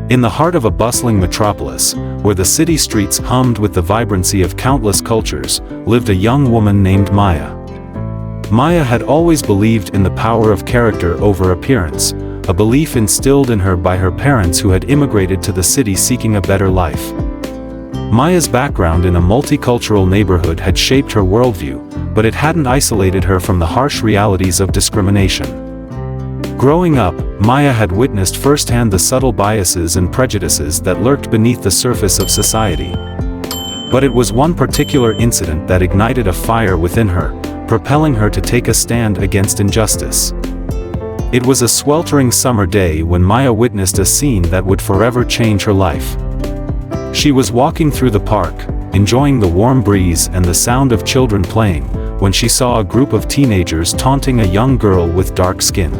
In the heart of a bustling metropolis, where the city streets hummed with the vibrancy of countless cultures, lived a young woman named Maya. Maya had always believed in the power of character over appearance, a belief instilled in her by her parents who had immigrated to the city seeking a better life. Maya's background in a multicultural neighborhood had shaped her worldview, but it hadn't isolated her from the harsh realities of discrimination. Growing up, Maya had witnessed firsthand the subtle biases and prejudices that lurked beneath the surface of society. But it was one particular incident that ignited a fire within her, propelling her to take a stand against injustice. It was a sweltering summer day when Maya witnessed a scene that would forever change her life. She was walking through the park, enjoying the warm breeze and the sound of children playing, when she saw a group of teenagers taunting a young girl with dark skin.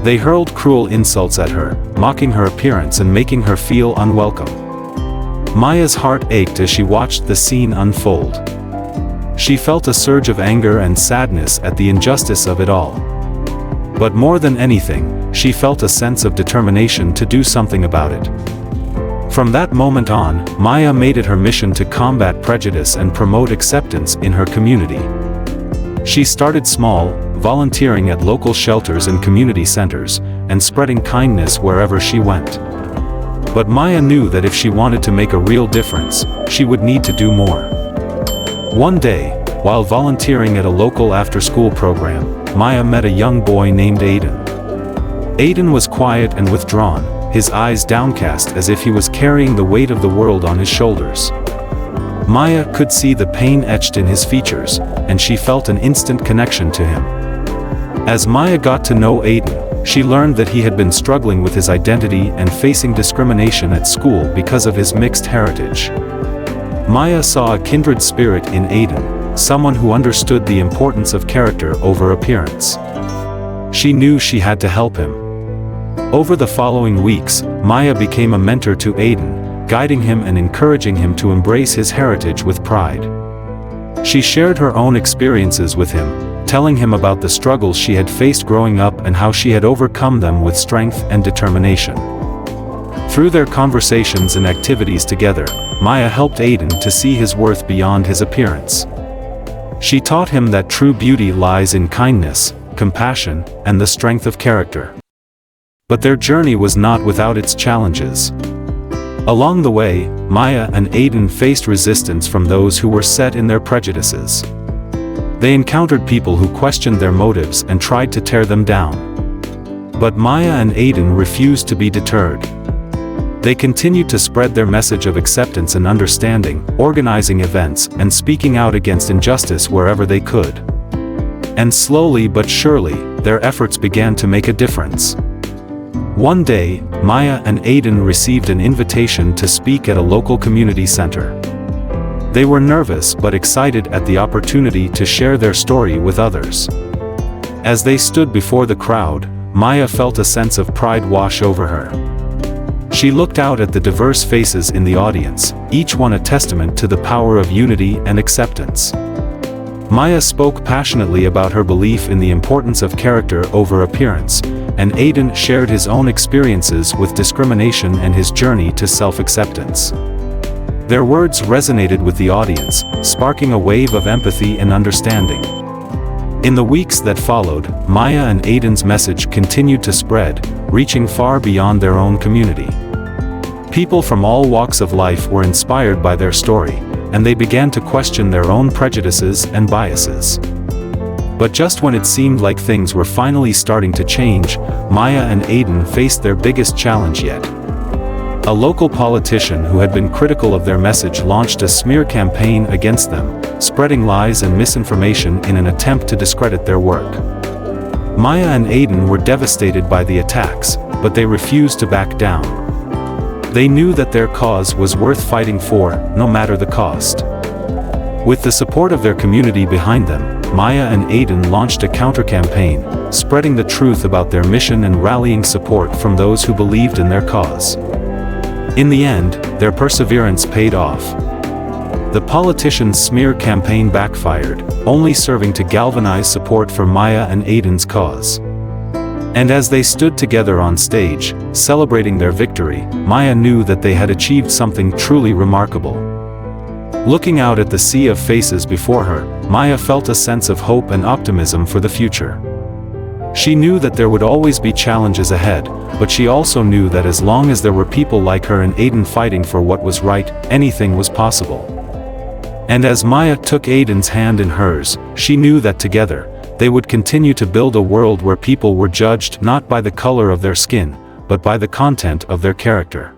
They hurled cruel insults at her, mocking her appearance and making her feel unwelcome. Maya's heart ached as she watched the scene unfold. She felt a surge of anger and sadness at the injustice of it all. But more than anything, she felt a sense of determination to do something about it. From that moment on, Maya made it her mission to combat prejudice and promote acceptance in her community. She started small, volunteering at local shelters and community centers, and spreading kindness wherever she went. But Maya knew that if she wanted to make a real difference, she would need to do more. One day, while volunteering at a local after-school program, Maya met a young boy named Aiden. Aiden was quiet and withdrawn, his eyes downcast as if he was carrying the weight of the world on his shoulders. Maya could see the pain etched in his features, and she felt an instant connection to him. As Maya got to know Aiden, she learned that he had been struggling with his identity and facing discrimination at school because of his mixed heritage. Maya saw a kindred spirit in Aiden, someone who understood the importance of character over appearance. She knew she had to help him. Over the following weeks, Maya became a mentor to Aiden, guiding him and encouraging him to embrace his heritage with pride. She shared her own experiences with him, telling him about the struggles she had faced growing up and how she had overcome them with strength and determination. Through their conversations and activities together, Maya helped Aiden to see his worth beyond his appearance. She taught him that true beauty lies in kindness, compassion, and the strength of character. But their journey was not without its challenges. Along the way, Maya and Aiden faced resistance from those who were set in their prejudices. They encountered people who questioned their motives and tried to tear them down. But Maya and Aiden refused to be deterred. They continued to spread their message of acceptance and understanding, organizing events and speaking out against injustice wherever they could. And slowly but surely, their efforts began to make a difference. One day, Maya and Aiden received an invitation to speak at a local community center. They were nervous but excited at the opportunity to share their story with others. As they stood before the crowd, Maya felt a sense of pride wash over her. She looked out at the diverse faces in the audience, each one a testament to the power of unity and acceptance. Maya spoke passionately about her belief in the importance of character over appearance, and Aiden shared his own experiences with discrimination and his journey to self-acceptance. Their words resonated with the audience, sparking a wave of empathy and understanding. In the weeks that followed, Maya and Aiden's message continued to spread, reaching far beyond their own community. People from all walks of life were inspired by their story, and they began to question their own prejudices and biases. But just when it seemed like things were finally starting to change, Maya and Aiden faced their biggest challenge yet. A local politician who had been critical of their message launched a smear campaign against them, spreading lies and misinformation in an attempt to discredit their work. Maya and Aiden were devastated by the attacks, but they refused to back down. They knew that their cause was worth fighting for, no matter the cost. With the support of their community behind them, Maya and Aiden launched a counter-campaign, spreading the truth about their mission and rallying support from those who believed in their cause. In the end, their perseverance paid off. The politician's smear campaign backfired, only serving to galvanize support for Maya and Aiden's cause. And as they stood together on stage, celebrating their victory, Maya knew that they had achieved something truly remarkable. Looking out at the sea of faces before her, Maya felt a sense of hope and optimism for the future. She knew that there would always be challenges ahead, but she also knew that as long as there were people like her and Aiden fighting for what was right, anything was possible. And as Maya took Aiden's hand in hers, she knew that together, they would continue to build a world where people were judged not by the color of their skin, but by the content of their character.